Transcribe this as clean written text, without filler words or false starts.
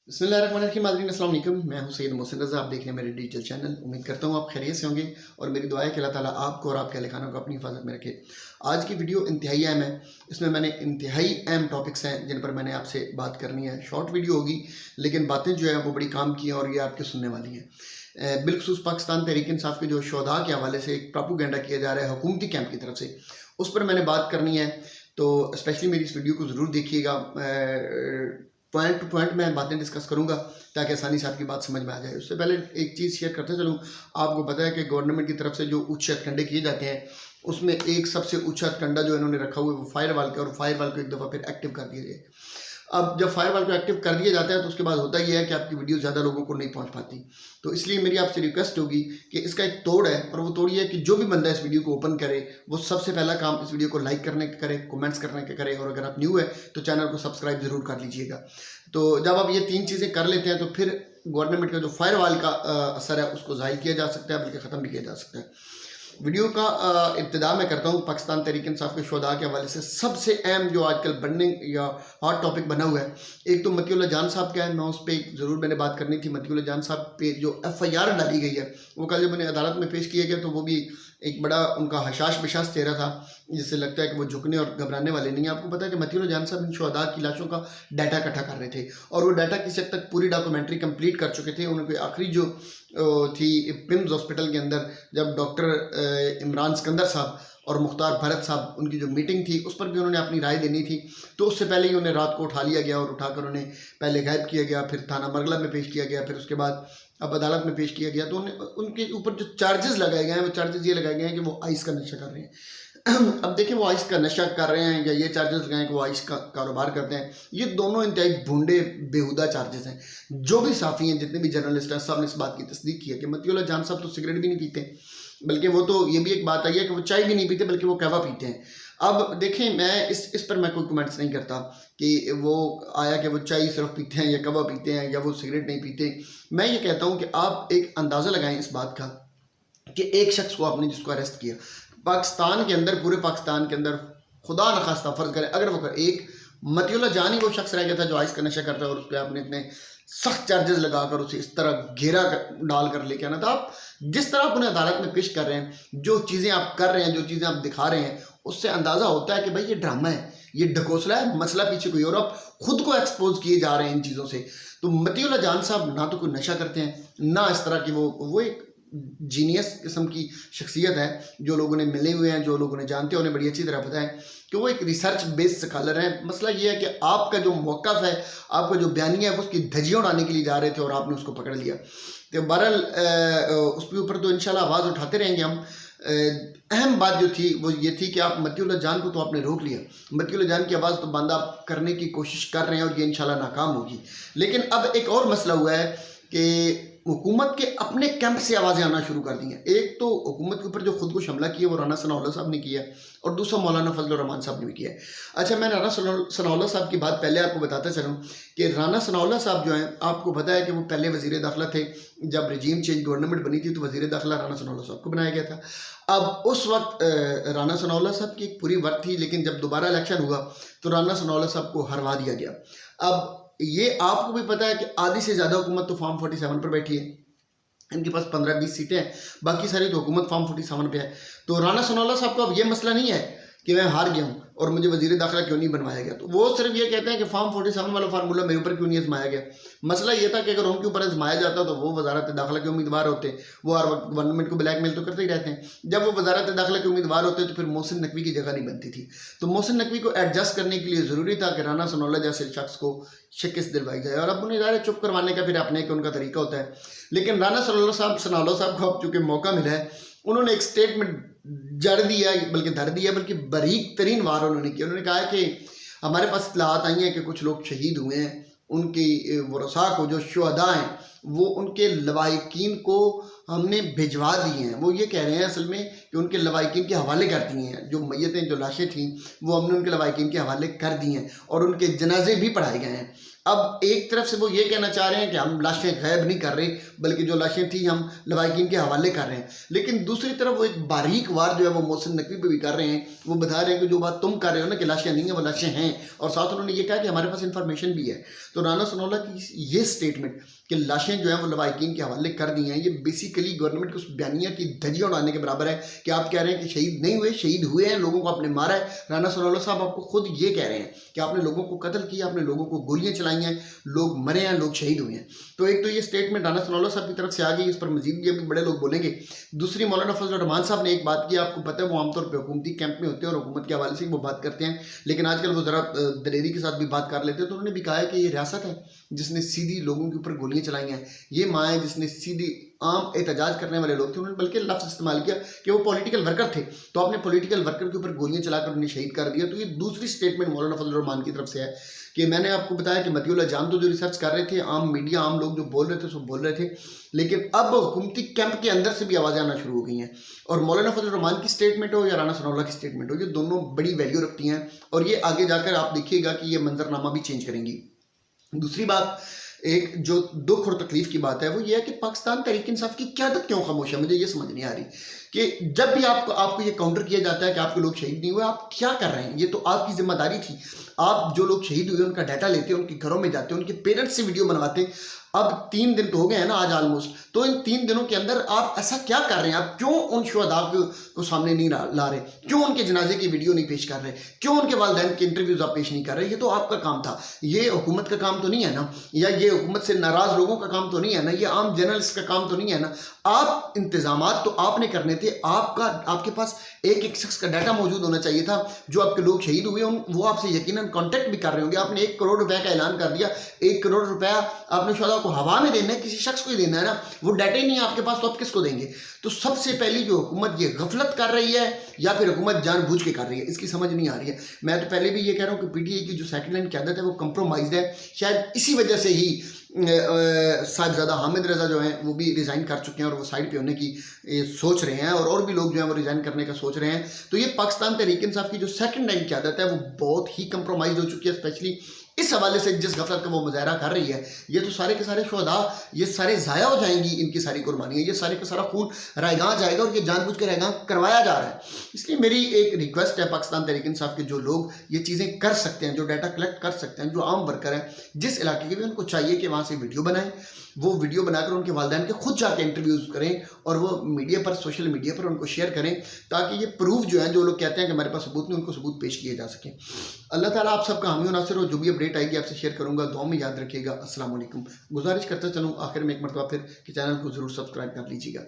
बिस्मिल्लाहिर्रहमानिर्रहीम। नाज़रीन अस्सलाम वालेकुम। मैं हूं सैयद मोहसिन रज़ा। आप देख रहे हैं मेरे डिजिटल चैनल। उम्मीद करता हूं आप खैरियत से होंगे और मेरी दुआ है कि अल्लाह ताला आपको और आपके अहल खाना को अपनी हिफाजत में रखे। आज की वीडियो इंतहाई अहम है। इसमें मैंने इंतहाई अहम टॉपिक्स हैं जिन पर मैंने आपसे बात करनी है। शॉर्ट वीडियो होगी लेकिन बातें जो है वो बड़ी काम की हैं और ये आपके सुनने वाली हैं। बिलखुसूस पाकिस्तान तहरीक इंसाफ के जो शोधा के हवाले से एक प्रोपेगेंडा किया जा रहा है हुकूमती कैंप की तरफ से, उस पर मैंने बात करनी है। तो स्पेशली मेरी इस वीडियो को ज़रूर देखिएगा। पॉइंट टू पॉइंट मैं बातें डिस्कस करूंगा ताकि आसानी से आपकी बात समझ में आ जाए। उससे पहले एक चीज़ शेयर करते चलूँ। आपको पता है कि गवर्नमेंट की तरफ से जो उच्च हथकंडे किए जाते हैं उसमें एक सबसे उच्च हथकंडा जो इन्होंने रखा हुआ है वो फायर वाल का, और फायर वाल को एक दफ़ा फिर एक्टिव कर दिया जाए। अब जब फायर वाल को एक्टिव कर दिया जाता है तो उसके बाद होता ही है कि आपकी वीडियो ज़्यादा लोगों को नहीं पहुंच पाती। तो इसलिए मेरी आपसे रिक्वेस्ट होगी कि इसका एक तोड़ है, और वो तोड़ ये है कि जो भी बंदा इस वीडियो को ओपन करे वो सबसे पहला काम इस वीडियो को लाइक करने का करे, कमेंट्स करने का करे, और अगर आप न्यू है तो चैनल को सब्सक्राइब ज़रूर कर लीजिएगा। तो जब आप ये तीन चीज़ें कर लेते हैं तो फिर गवर्नमेंट का जो फायर वाल का असर है उसको ज़ाहिर किया जा सकता है, बल्कि ख़त्म भी किया जा सकता है। वीडियो का इब्तिदा मैं करता हूँ पाकिस्तान तहरीक इंसाफ के शोधा के हवाले से। सबसे अहम जो आजकल बर्निंग या हॉट टॉपिक बना हुआ है, एक तो मतीउल्लाह जान साहब का है। मैं उस पर ज़रूर मैंने बात करनी थी। मतीउल्लाह जान साहब पे जो FIR डाली गई है वो कल जब मैंने अदालत में पेश किया गया तो वो भी एक बड़ा उनका हशाश बशाश चेहरा था, जिससे लगता है कि वो झुकने और घबराने वाले नहीं हैं। आपको पता है कि मतीउल्लाह जान साहब इन शोधा की लाशों का डाटा इकट्ठा कर रहे थे, और वो डाटा किसी हद तक पूरी डॉक्यूमेंट्री कंप्लीट कर चुके थे। उनकी आखिरी जो थी पिम्स हॉस्पिटल के अंदर, जब डॉक्टर इमरान सिकंदर साहब और मुख्तार भरत साहब उनकी जो मीटिंग थी उस पर भी उन्होंने अपनी राय देनी थी। तो उससे पहले ही उन्हें रात को उठा लिया गया और उठाकर उन्हें पहले गायब किया गया, फिर थाना मरगला में पेश किया गया, फिर उसके बाद अब अदालत में पेश किया गया। तो उनके ऊपर जो चार्जेस लगाए गए हैं वो चार्जेस ये लगाए गए हैं कि वो आइस का नशा कर रहे हैं। अब देखिए, वो आइस का नशा कर रहे हैं या ये चार्जेस लगाए कि वो आइस का कारोबार करते हैं, ये दोनों इंतहाई भूंडे बेहुदा चार्जेस हैं। जो भी साफ़ी हैं, जितने भी जर्नलिस्ट हैं, सब ने इस बात की तस्दीक की है कि मतीउल्लाह जान साहब तो सिगरेट भी नहीं पीते, बल्कि वो तो ये भी एक बात आई है कि वो चाय भी नहीं पीते बल्कि वो कहवा पीते हैं। अब देखें, मैं इस पर मैं कोई कमेंट्स नहीं करता कि वो आया कि वो चाय सिर्फ पीते हैं या कहवा पीते हैं या वो सिगरेट नहीं पीते। मैं ये कहता हूँ कि आप एक अंदाज़ा लगाएं इस बात का कि एक शख्स को आपने जिसको अरेस्ट किया पाकिस्तान के अंदर, पूरे पाकिस्तान के अंदर, खुदा न खास्ता फ़र्ज़ करें अगर वो एक मतीउल्लाह जान ही वो शख्स रह गया था जो आइस का नशा करता है, और उस पर आपने इतने सख्त चार्जेस लगाकर उसे इस तरह घेरा डाल कर लेके आना था। आप जिस तरह आप उन्हें अदालत में पेश कर रहे हैं, जो चीज़ें आप कर रहे हैं, जो चीज़ें आप दिखा रहे हैं, उससे अंदाज़ा होता है कि भाई ये ड्रामा है, ये ढकोसला है, मसला पीछे कोई और। आप खुद को एक्सपोज किए जा रहे हैं इन चीज़ों से। तो मतीउल्लाह जान साहब ना तो कोई नशा करते हैं, ना इस तरह की वो एक जीनियस किस्म की शख्सियत है। जो लोग उन्हें मिले हुए हैं, जो लोग उन्हें जानते हैं, उन्हें बड़ी अच्छी तरह पता है कि वो एक रिसर्च बेस्ड स्कॉलर हैं। मसला ये है कि आपका जो मौक़िफ़ है, आपका जो बयानिया है, वो उसकी धज्जियां उड़ाने के लिए जा रहे थे और आपने उसको पकड़ लिया। तो बहरहाल उसके ऊपर तो इंशाल्लाह आवाज़ उठाते रहेंगे हम। अहम बात जो थी वो ये थी कि आप मतीउल्लाह जान को तो आपने रोक लिया, मतीउल्लाह जान की आवाज़ तो बंद आप करने की कोशिश कर रहे हैं और ये इंशाल्लाह नाकाम होगी। लेकिन अब एक और मसला हुआ है कि हुकूमत के अपने कैंप से आवाज़ें आना शुरू कर दी हैं। एक तो हुकूमत के ऊपर जो खुद को हमला किया वो राना सनाउल्लाह साहब ने किया, और दूसरा मौलाना फजल रहमान साहब ने भी किया है। अच्छा, मैं राना सनाउल्लाह साहब की बात पहले आपको बताता चलूँ कि राना सनाउल्लाह साहब जो हैं, आपको पता है कि वो पहले वज़ीर दाखिला थे। जब रजीम चेंज गवर्नमेंट बनी थी तो वज़ीर दाखिला राना सनाउल्लाह साहब को बनाया गया था। अब उस वक्त राना सनाउल्लाह साहब की एक पूरी वर्क थी, लेकिन जब दोबारा इलेक्शन हुआ तो राना सनाउल्लाह साहब को हरवा दिया गया। अब ये आपको भी पता है कि आधी से ज़्यादा हुकूमत तो फॉर्म 47 पर बैठी है। इनके पास 15-20 सीटें हैं, बाकी सारी तो हुकूमत फॉर्म 47 पे है। तो राना सनाउल्लाह साहब को अब ये मसला नहीं है कि मैं हार गया हूँ और मुझे वज़ीर दाखिला क्यों नहीं बनवाया गया। तो वो सिर्फ ये कहते हैं कि फॉर्म 47 वाला फार्मूला मेरे ऊपर क्यों नहीं आजमाया गया। मसला ये था कि अगर उनके ऊपर आजमाया जाता तो वो वज़ारत दाखिला के उम्मीदवार होते। वो हर वक्त गवर्नमेंट को ब्लैकमेल तो करते ही रहते हैं। जब वो वज़ारत दाखिला के उम्मीदवार होते तो फिर मोहसिन नकवी की जगह नहीं बनती थी। तो मोहसिन नकवी को एडजस्ट करने के लिए ज़रूरी था कि राना सनाउल्लाह जैसे शख्स को शिकस्त दिलवाई जाए, और अब उन्हें ज़ाहिर चुप करवाने का फिर अपने उनका तरीका होता है। लेकिन राना सनाउल्लाह साहब को अब चूँकि मौका मिला है, उन्होंने एक स्टेटमेंट जड़ दिया, बल्कि धर दिया, बल्कि बारीक तरीन वार उन्होंने किया। उन्होंने कहा कि हमारे पास इत्तलात आई हैं कि कुछ लोग शहीद हुए हैं, उनकी वरसा को, जो शुहदा हैं, वो उनके लवाहिकीन को हमने भिजवा दिए हैं। वो ये कह रहे हैं असल में कि उनके लवाहिकीन के हवाले कर दिए हैं। जो मैयतें, जो लाशें थीं, वो हमने उनके लवाहिकीन के हवाले कर दी हैं और उनके जनाजे भी पढ़ाए गए हैं। اب ایک طرف سے وہ یہ کہنا چاہ رہے ہیں کہ ہم لاشیں غائب نہیں کر رہے بلکہ جو لاشیں تھیں ہم لواحقین کے حوالے کر رہے ہیں، لیکن دوسری طرف وہ ایک باریک وار جو ہے وہ محسن نقوی پہ بھی کر رہے ہیں. وہ بتا رہے ہیں کہ جو بات تم کر رہے ہو نا کہ لاشیں نہیں ہیں، وہ لاشیں ہیں، اور ساتھ انہوں نے یہ کہا کہ ہمارے پاس انفارمیشن بھی ہے. تو رانا ثناء اللہ کی یہ سٹیٹمنٹ کہ لاشیں جو ہیں وہ لواحقین کے حوالے کر دی ہیں، یہ بیسیکلی گورنمنٹ کے اس بیانیہ کی دھجیاں اڑانے کے برابر ہے کہ آپ کہہ رہے ہیں کہ شہید نہیں ہوئے، شہید ہوئے ہیں، لوگوں کو آپ نے مارا ہے. رانا ثناء اللہ صاحب آپ کو خود یہ کہہ رہے ہیں کہ آپ نے لوگوں کو قتل کیا، آپ نے لوگوں کو گولیاں چلائی ہیں، لوگ مرے ہیں، لوگ شہید ہوئے ہیں. تو ایک تو یہ سٹیٹمنٹ رانا ثناء اللہ صاحب کی طرف سے آ گئی، اس پر مزید بھی ابھی بڑے لوگ بولیں گے. دوسری مولانا فضل الرحمان صاحب نے ایک بات کی، آپ کو پتہ ہے وہ عام طور پہ حکومتی کیمپ میں ہوتے ہیں اور حکومت کے حوالے سے وہ بات کرتے ہیں، لیکن آج کل وہ ذرا دلیری کے ساتھ بھی بات کر لیتے ہیں. تو انہوں نے بھی کہا ہے کہ یہ ریاست ہے جس نے سیدھی لوگوں کے اوپر گولیاں چلائی ہیں، یہ ماں ہے جس نے سیدھی عام احتجاج کرنے والے لوگ تھے، انہوں نے بلکہ لفظ استعمال کیا کہ وہ پولیٹیکل ورکر تھے، تو آپ نے پولیٹیکل ورکر کے اوپر گولیاں چلا کر انہیں شہید کر دیا. تو یہ دوسری سٹیٹمنٹ مولانا فضل الرحمان کی طرف سے ہے کہ میں نے آپ کو بتایا کہ مطیع اللہ جان تو جو ریسرچ کر رہے تھے، عام میڈیا، عام لوگ جو بول رہے تھے سو بول رہے تھے، لیکن اب حکومتی کیمپ کے اندر سے بھی آوازیں آنا شروع ہو گئی ہیں. اور مولانا فضل الرحمان کی سٹیٹمنٹ ہو یا رانا ثناء اللہ کی سٹیٹمنٹ ہو، یہ دونوں بڑی ویلیو رکھتی ہیں اور یہ آگے جا کر آپ دیکھیے گا کہ یہ منظرنامہ بھی چینج کریں گی. دوسری بات ایک جو دکھ اور تکلیف کی بات ہے وہ یہ ہے کہ پاکستان تحریک انصاف کی قیادت کیوں خاموش ہے. مجھے یہ سمجھ نہیں آ رہی کہ جب بھی آپ کو یہ کاؤنٹر کیا جاتا ہے کہ آپ کے لوگ شہید نہیں ہوئے، آپ کیا کر رہے ہیں؟ یہ تو آپ کی ذمہ داری تھی. آپ جو لوگ شہید ہوئے ان کا ڈیٹا لیتے ہیں، ان کے گھروں میں جاتے ہیں، ان کے پیرنٹس سے ویڈیو بنواتے ہیں. اب 3 دن تو ہو گئے ہیں نا آج آلموسٹ، تو ان 3 دنوں کے اندر آپ ایسا کیا کر رہے ہیں؟ آپ کیوں ان شہداء کو سامنے نہیں لا رہے؟ کیوں ان کے جنازے کی ویڈیو نہیں پیش کر رہے؟ کیوں ان کے والدین کے انٹرویوز آپ پیش نہیں کر رہے؟ یہ تو آپ کا کام تھا، یہ حکومت کا کام تو نہیں ہے نا، یا یہ حکومت سے ناراض لوگوں کا کام تو نہیں ہے نا، یہ عام جرنلسٹ کا کام تو نہیں ہے نا. آپ انتظامات تو آپ نے کرنے تھے، آپ کے پاس ایک شخص کا ڈیٹا موجود ہونا چاہیے تھا. جو آپ کے لوگ شہید ہوئے وہ آپ سے یقیناً کانٹیکٹ بھی کر رہے ہوں گے. آپ نے 1 کروڑ روپے کا اعلان کر دیا، 1 کروڑ روپیہ آپ نے شہداء کو ہوا میں دینا ہے، کسی شخص کو ہی دینا ہے نا، وہ ڈیٹا ہی نہیں ہے آپ کے پاس، تو آپ کس کو دیں گے؟ تو سب سے پہلی جو حکومت یہ غفلت کر رہی ہے یا پھر حکومت جان بوجھ کے کر رہی ہے، اس کی سمجھ نہیں آ رہی ہے. میں تو پہلے بھی یہ کہہ رہا ہوں کہ پی ٹی آئی کی جو سیکنڈ لائن قیادت ہے وہ کمپرومائزڈ ہے. شاید اسی وجہ سے ہی صاحبزادہ حامد رضا جو ہیں وہ بھی ریزائن کر چکے ہیں اور وہ سائڈ پہ ہونے کی سوچ رہے ہیں، اور بھی لوگ جو ہیں وہ ریزائن کرنے کا سوچ رہے ہیں. تو یہ پاکستان تحریک انصاف کی جو سیکنڈ لائن قیادت ہے وہ بہت ہی کمپرومائز ہو چکی ہے، اسپیشلی اس حوالے سے جس غفلت کا وہ مظاہرہ کر رہی ہے. یہ تو سارے کے سارے شہداء یہ سارے ضائع ہو جائیں گی، ان کی ساری قربانیاں، یہ سارے کا سارا خون رائے گاں جائے گا، اور یہ جان بوجھ کے رائے گاں کروایا جا رہا ہے. اس لیے میری ایک ریکویسٹ ہے پاکستان تحریک انصاف کے جو لوگ یہ چیزیں کر سکتے ہیں، جو ڈیٹا کلیکٹ کر سکتے ہیں، جو عام ورکر ہیں جس علاقے کے بھی، ان کو چاہیے کہ وہاں سے ویڈیو بنائیں، وہ ویڈیو بنا کر ان کے والدین کے خود جا کے انٹرویوز کریں اور وہ میڈیا پر، سوشل میڈیا پر ان کو شیئر کریں، تاکہ یہ پروف جو ہیں، جو لوگ کہتے ہیں کہ ہمارے پاس ثبوت نہیں، ان کو ثبوت پیش کیے جا سکیں. اللہ تعالیٰ آپ سب کا حامی و ناصر ہو. جو بھی اپڈیٹ آئے گی آپ سے شیئر کروں گا، دعاؤں میں یاد رکھیے گا. السلام علیکم. گزارش کرتا چلوں آخر میں ایک مرتبہ پھر کہ چینل کو ضرور سبسکرائب کر لیجیے گا.